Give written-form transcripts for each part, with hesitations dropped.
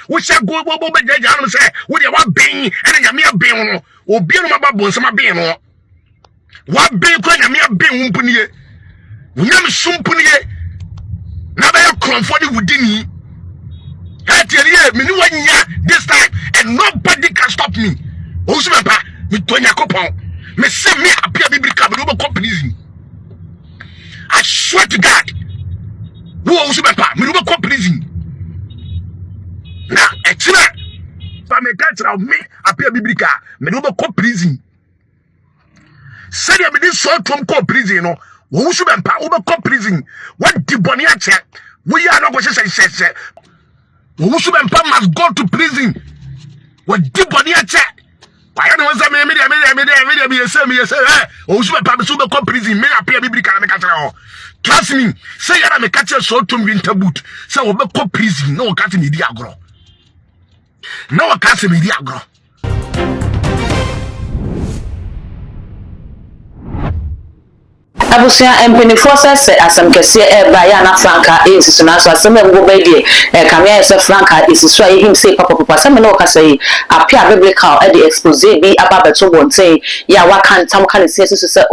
we shall go over Jam say, with your one being and a mere being or being about Bonsama being or what being when a mere being punny. We never soon punny. Never comforted within me. This time and nobody can stop me. Also, me Tonya Copon, me send me appear biblical companies. I swear to God, who also me companies. Now, excellent. But me can't me appear biblical, me companies. Say me this short term companies, you know, who should be over companies. What the Bonia check? We are not going to say. Who should must go to prison? What deep body at chat? Why don't you say me? Who should go prison? May appear biblical. Trust me, say I am catch a short to winter boot. So we'll go prison. No catching me diagro. No catching me diagro. Abusia empenifoɔ sɛ asɛm kɛseɛ ɛba ya na franka ɛnsisu na so asɛm ɛwo bɛdie kamea sɛ franka ɛsisu a yɛhim sɛ papa asɛm no wɔkasa yi apia biblical ɛde expose bi aba bɛto bɔnten yɛ a waka ntam ka ne sɛ sɛ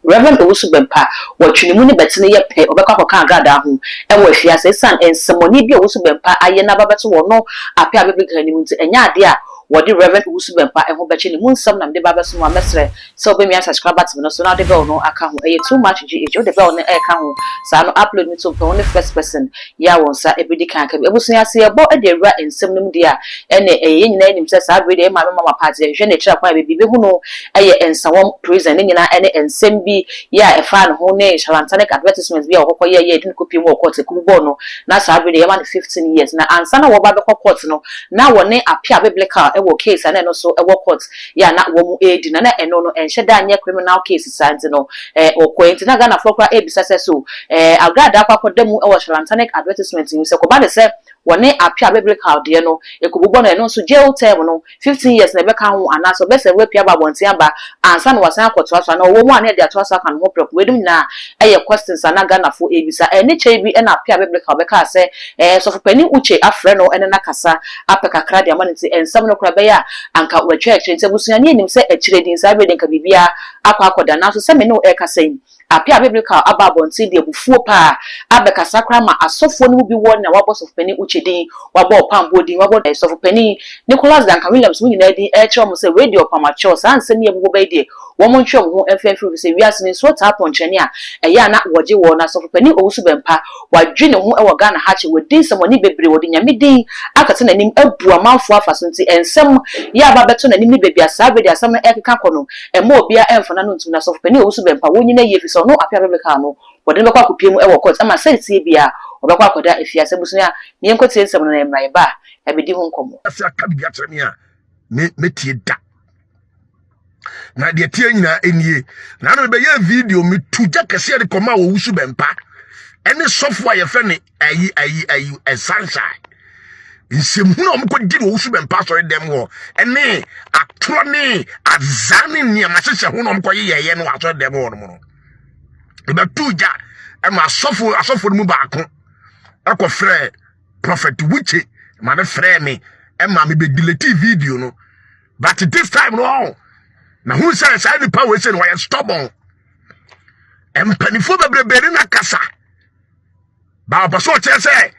Reverend Owusu Bempah wɔtwene mu ne bɛtene yɛ pɛ ɔbɛkɔ akɔka agrada ho ɛwɔ afiase ɛsan nsɛmɔni bi Owusu Bempah ayɛ na aba bɛto wɔ no apia biblical ne mu nti ɛnya ade a what the Reverend Owusu Bempah and Hobachini Moon some nam de Babas no mestre so be me subscribe button so now the bell no account too much GH the bell no account so no upload me to only first person ya won sa every can ebusunya se ebo e de ra ensem num dia ene eye nyina enim se sa be de ma mama party hwe ne kira kwa be bi hu no eye ensawom prison ne nyina ene ensem bi ya e fa no ho ne charlantanic advertisements bi a okokoye ye din kopi mu court kubo no na sa be de e ma 15 years na ansa na wo ba be court no na wo ne apia biblical ewo case and also ewo court ya na wo mu edi na eno no enhye da anye criminal case santi no okwenti na Ghana for kwa ebisa se so agrada akwakoda mu ewo charlantanic advertisement ni se ko ba de se wone apia biblical de no ekobobɔ no eno so jail term no 15 years na be ka ho anaso be se we pia ba bonte aba ansa na wasan akoto aso na wo mu ane de ato aso kan ho prep wedum na eye questions na Ghana for ebisa ene chei bi na apia biblical be ka se so for pani uche afre no ene na kasa apekakra de amanti ensam no kra be ya anka wa church nse busua ni enim se akire din sa be de nka bibia akwakoda na so se me no e kasa yi apia biblical ababonti de bufuo pa abekasa kra ma asofo no bi won na wabɔ so pani uche din wabɔ pambo din wabɔ so pani Nicholas Duncan Williams mu nyina din e kire mo se radio pamacho sa ansem ye bubo be de wo mo ntwe ho emfemfiri se wiase ni so ta ponchene a eya na woje wo na so pani Owusu Bempah wadwe ne ho e wo Ghana hache wodin semoni bebre wodi nyame din akate nanim abu amanfo afaso nti ensem ya aba beto nanim ni bebia sa be de asem na ekeka kono ema obia emfana no ntum na so pani Owusu Bempah wonyina yefi so no apia biblical no wode be kwa kopiem e wo court ama sɛtie bia obekwa akoda efiase busunya ne enkotie nsem no na emra ba abedi ho nkomo asa ka bia kyerɛ me a metie da na de tie nyina enie na no be ye video me tuja kese de koma wo Owusu Bempah ene sofo a ye fe ne ayi sunshine nsem hu na omko di Owusu Bempah so dem ho ene atro ne azane ne ma hyehyɛ hu na omko ye no aso dem ho no mo no e be tuja e ma asofo mu baako akɔ frɛ prophet Wuche ma ne frɛ me e ma me be delete video no but this time no na who says I the power say why stubborn empanifo bebrebe na kasa ba so che say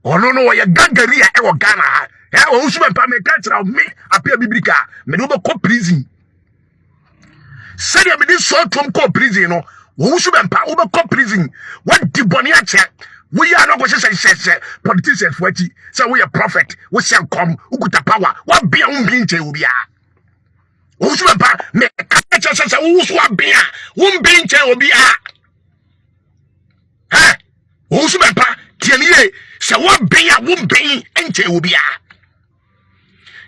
ono no why gangari e wo Ghana Owusu Bempah me ka tira me apia biblical me no be ko prison say me this short term ko prison no Owusu Bempah wo be ko prison what the boni a check we are not going to say politicians for it say we a prophet we shall come ukuta power what be un bin che obi a Owusu Bempah me ka say Owusu abia un bin che obi a Owusu Bempah tienie say what bin a un bin enche obi a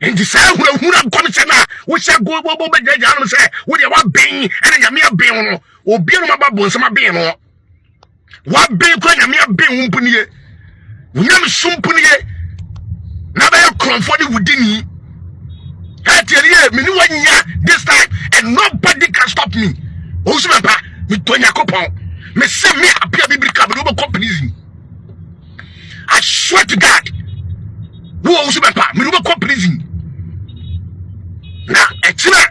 enti say hura commission na we shall go be jaja say we dey what bin and nyame abin no obi no mababo nsama bin no what bin kwa nyame abin umpunie unyam sumpunie na ba ya comfort within you this time and nobody can stop me. Owusu Bempah, me Tonya Copon, me say me appear biblical, but over companies. I swear to God, wo usu be pa me do be prison na ekira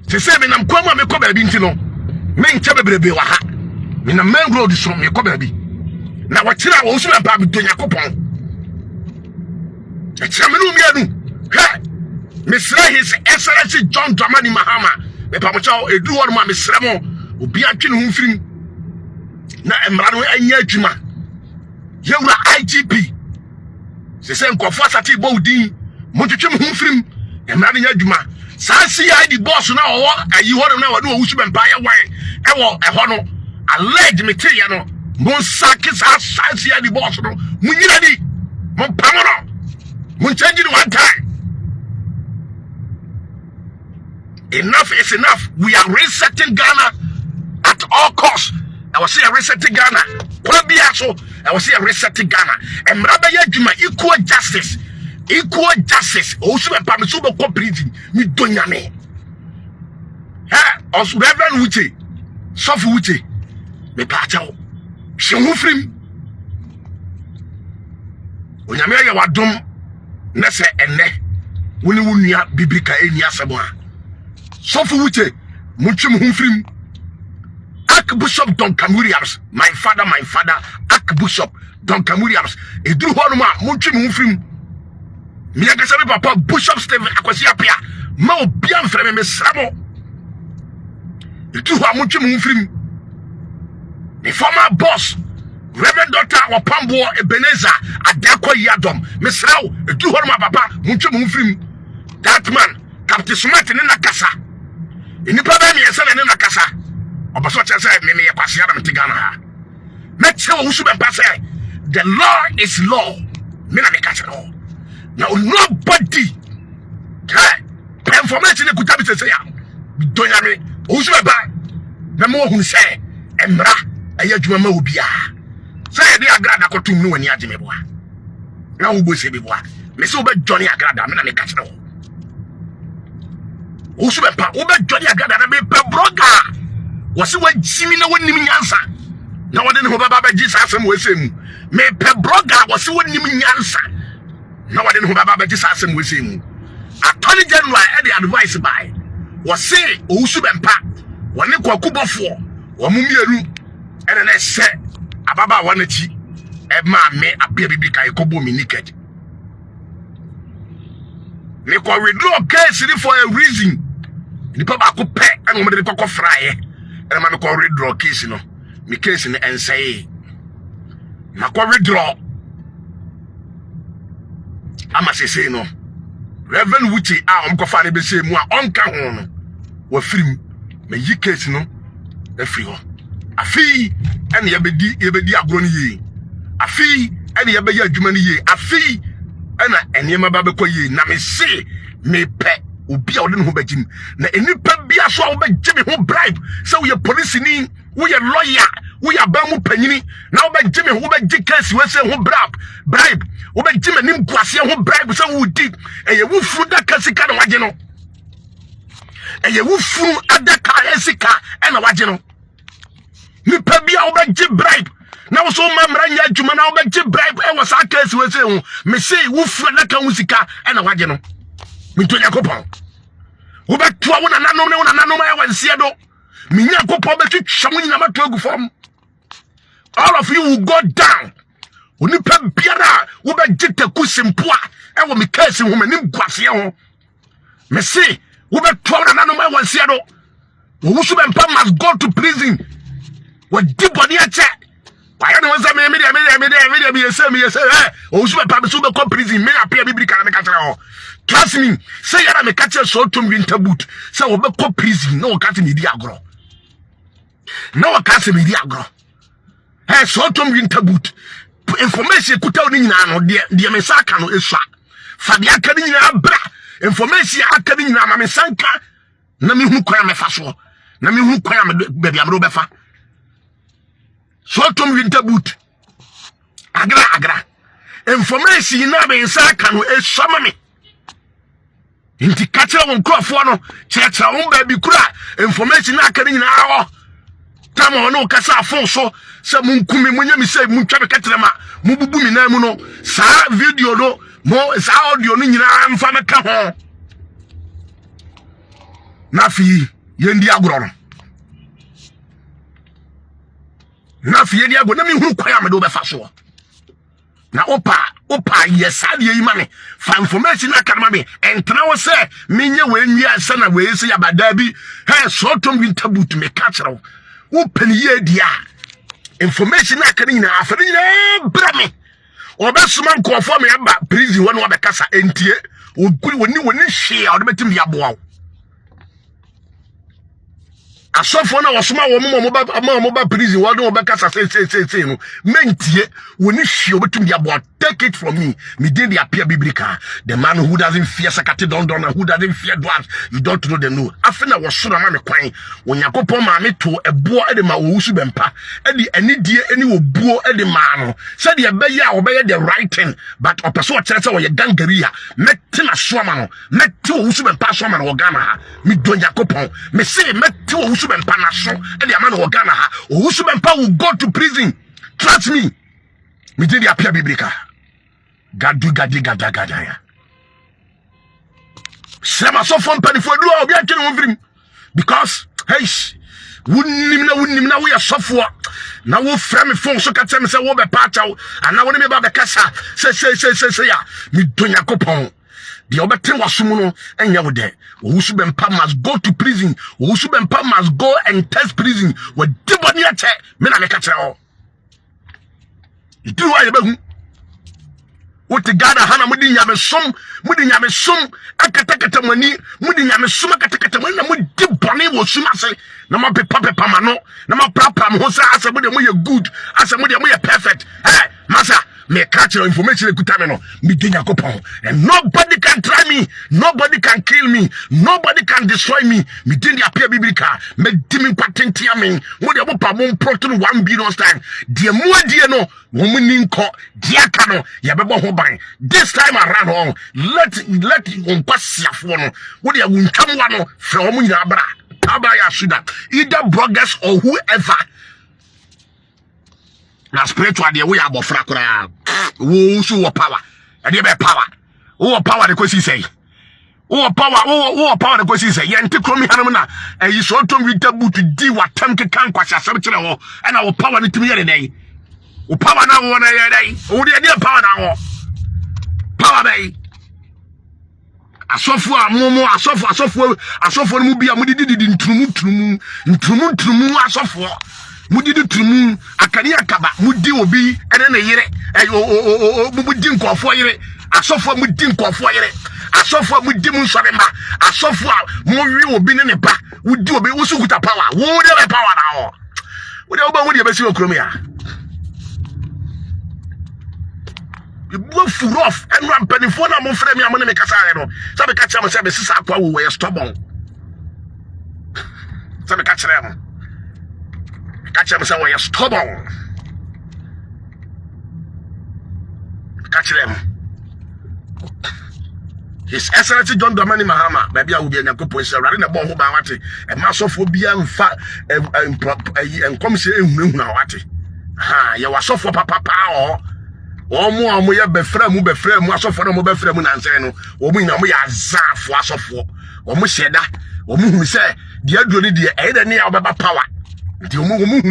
te say me nam kwa me ko ba bi nti no me nche bebrebe wa ha me na main road so me ko ba bi na wa kira wo usu be pa bi to Yakopon ekira me no mi anu he Mr. His Excellency John Dramani Mahama me pa mo chaw edu won ma mesra mo obi atwe ne ho mfirim na emra no anya adwuma yewura IGP se se nkofo asati bo udin mo twetwe mo ho mfirim emra no anya adwuma sa CID boss na wo ayi ho na wo wusu bempa ye wan ewo eho no alleged material no mo saki sa CID boss no mo nyira di mo pamoro mo change it one time. Enough is enough. We are resetting Ghana at all costs. I was saying resetting Ghana. I was saying resetting Ghana. And Rabaya Juma, equal justice. Equal justice. Also, a permissible completing. Me donyame. Ha, also Reverend Wuche. Soft Wuche. Me patao. Shemufrim. Onyame ya wadom. Nese ene. Wuni wunya bibika eni asabwa. Sofu Wuche, Muchim Humfrim, Archbishop Duncan Williams, my father, Archbishop Duncan Williams, Edu Honoma, Muchim Humfrim, Miagasabi Papa, Bishop Stephen Akwasiapia, Mo Bian Frame Mesramo, Edu Muchim Humfrim, the former boss, Reverend Dr. Wapambo Ebenezer, Adakwa Yadom, Mesrao, Edu Honoma Papa, Muchim Humfrim, that man, Captain Smart in Nakasa. Inipa ba mi yesa na kasa obaso che say me ye kwase adam tigana ha na che wo usu be say the law is law me na me ka che no now nobody information e kuta bi say ya donya me usu be ba na mo hu say emra aye adwuma ma obi a say dey agrada kotum no wani agye me boa na wo bo se bi boa me say wo be johnny agrada me na me ka che no Usu be pa ube jodi agada na be broga wose wa jimi na wonim nyansa na wode ne ho baba ba jisa asem wesem me pe broga wose wonim nyansa na wode ne ho baba ba jisa asem wesem attorney general e dey advice by wose usu be pa wone kwakubofo wo mumieru ene na se ababa wanachi e ma me abia bibi kai kobo mi naked me ko withdraw case for a reason. Ni papa ko pe an mo de kokko fraaye e ma me ko withdraw case no me case no ensay ma ko withdraw ama se no Reverend Wuche a ko fa ne be se mu a onka ho no wa firim me yi case no e firi ho afi en ye bedi agro no yi afi en ye be ya adwuma no yi afi ena enema ba be ko yi na me se me pe obi a wode ho bagim na enipa bia so a wo bagime ho bribe say we police ni we lawyer we abamu panyini na wo bagime ho bagi case we say ho bribe wo bagime nim kwase ho bribe say wo di eye wo furu da kasika na waje no eye wo furu adaka esika e na waje no nipa bia wo bagi bribe na wo so mamra nya adwuma na wo bagi bribe e wo sa case we say ho me say wo furu adaka ho sika e na waje no minto Yakopon wo beto wo nananom ne wo nananom ya wansie do mi Yakopon betwetwa mo nyina mato agu fam all of you will go down onipa biara wo begite kusimpo a e wo me case ho manim kwase ho me say wo beto wo nananom ya wansie do wo wusu bempa must go to prison wo diboni ache why no say me say o wusu bempa me so be go prison me apia biblika na me ka tell trust me, say yara me catch so to winter boot. Say we be call prison. No catch me di agro. No catch me di agro. Hey, so to winter boot. Information kuta oni nyina no de me saka no esua. Fa de aka ni nyina bra. Information aka ni nyina ma me sanka na me hu kwa me fa so. Na me hu kwa me be bia me be fa. So to winter boot. Agra. Information na me saka no esua ma me. Inti kacha won krofo no checha won ba bi kura information na aka ni nyina ho tamo no kasa afon so se munkumi munya mi se muntwa be katrema mububu mi na mu no sa video no mo sa audio no nyina amfa meka ho na fi yendi agoro no na fi yendi agoro na mi hunu kwan amede obefa so na opa yes ade yi ma me fa information akadama me entra wo se menye wenwi asa na we se yabada bi he sotom bi tabut me ka kire wo pani ye dia information akadama nyina afere nyina bra me obesuma nkofo me aba prison wonu obekasa entie oguri woni hwe a odebetim ya boa asofo na wasoma wo mo ba prison wonu obekasa say no mentie woni hwe obetim ya boa. Take it from me did the appear biblical. The man who doesn't fear sakati don who doesn't fear dwarfs, you don't know the no afena was so na me kwan when yakopon ma me to ebo e de ma wo su bempa e de ani die ani wo buo e de ma no said the obey the right thing but opeso o kire say wo ye gangaria meti na so ma no meti wo su bempa so ma no Ghana ha me don yakopon me say meti wo su bempa na so e de ma no Ghana ha wo su bempa will go to prison. Trust me did the appear biblical. Gadu ya sema so from penny for do obi akene won firim because hey wunnim na we asofo na wo frame phone so ka tell me say wo be pacha ana wo ne me ba be kasa say ya mi donya kopon the obetin wasum no enya wo de wo su be mpa must go to prison wo su be mpa must go and test prison wo diboni ache me na me ka kire o itu wa ye be hu what the God hana mudi nyame som akatakata mani mudi nyame som akatakata mani na mudi bone wo suma se na ma pepa mano na ma prapra mo sa asa mudi mo ye good asa mudi mo ye perfect masa me catch your information ekuta me no me genya kopon and nobody can try me, nobody can kill me, nobody can destroy me didn't appear biblical me dimi patentia me mo de opa mo proton 1 billion time de mo adie no wo mo ninko dia ka no ye bebo ho ban this time around on let on kwasiafo no wo de wuntwam wa no fra wo mo nyina bra abaya suda either bloggers or whoever na spiritual de we abofra kora wo su wo power e de be power wo power de kwesi sei wo power de kwesi sei ye nti kromi hanum na e so tom wi tabu to di watam ke kan kwasha asem kire wo e na wo power ni timi ye dey wo power na wo na ye dey wo de power na wo power dey asofo amomo asofo no mu bia mu didi ntrumu asofo mudidi tumu akani akaba mudi obi ene ne yire mudi nkofo yire asofo mudi nkofo yire asofo mudi mu nsore mba asofo mo wi obi ne ba wudi obi wo sukuta power wo de power na ho wo de oba wo de be si okrom ya ibu full off and ram penifo na mo frame ya mo ne me kasa no sabe ka kira mo sabe sisa akwa wo we stubborn sabe ka kira mo catch him say we are stubborn. Catch them. His Excellency John Dramani Mahama, maybe I will be a couple of running a bomb about it, a mass of phobia and fat and come say, now at it. Ha, you are so for papa or more, we have befriend, was of for a mobile frame and saying, or we know we are zaf was of for, or we said that, or who say, dear Johnny, dear, either near our power. The woman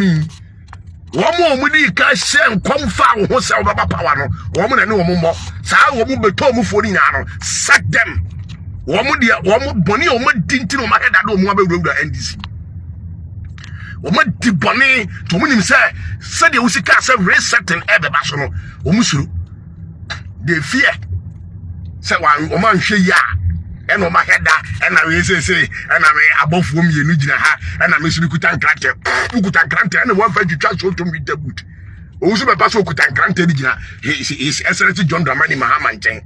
mudi ka shen komfa ho se obaba power no woman ne womo sa womo beto mu fori nya no sack them womo dia womo boni womo dinti no ma heda do mo abewura NDC womo di boni to mo nim se de usika se resetting ebe ba so no womo suru they fear se wan womo hwe ya eno ma heda ena we say ena me abofo mienu gina ha ena me suru kuta nkrante ena wan fa twitwa so to mi debut o so be pass kuta nkrante di gina his Excellency John Dramani Mahama nchen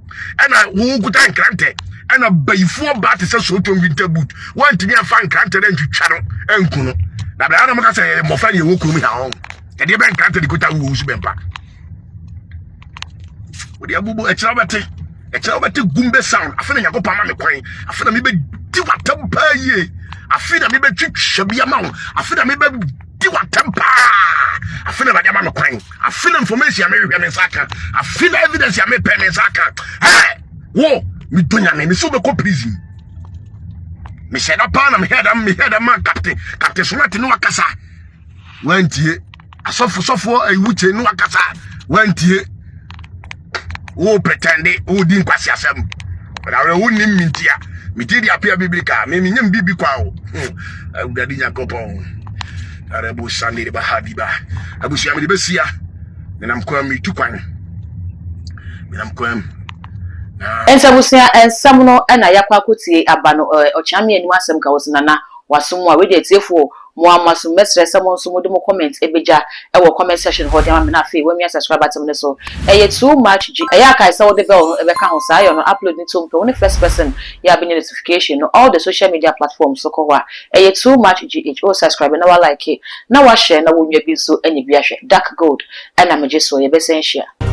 ena wo kuta nkrante ena bayifo ba te so to mi debut wan timi afa nkrante na twitwa no enku no na bra na maka say mo fa ye wo kuru mi ha on e de be nkrante di kuta wo so be mpa wo di abubu e kira bete gumbe sound afena yakopa ma me kwan afena me be di watam pa ye afena me be twitwa bia ma afena me be di watam pa I feel like I'm crying. I feel information I may be saka. I feel evidence I may pay saka. Hey, whoa, me doing me so go prison. Me said up on me head a man captain Smart no akasa. Went ye. I suffer a witch no akasa. Went ye. Oh pretend oh didn't pass yourself. But I wouldn't mean tia. Me did appear biblical. Me mean bibi kwao. I would have kopon. Arabu Sunday ba hadiba. Abu Shami de Besia. Then I'm calling me to Kwan. Then I'm calling. Ensabusia ensamno na yakwa kuti abano ochami enu asem ka wosinana wasum a we dey tiefo mo amaso mesre samo so mo de mo comment ebeja e wo comment section ho dem na fe we me subscribe button ne so too much g eya kai say wo de bell e be ka ho sa yo no upload ni to the first person ya be notification no all the social media platforms so ko wa too much gh o subscribe na wa like na wa share na wo nwa bi so anya bi ahwe dark gold na meje so ye be sen share.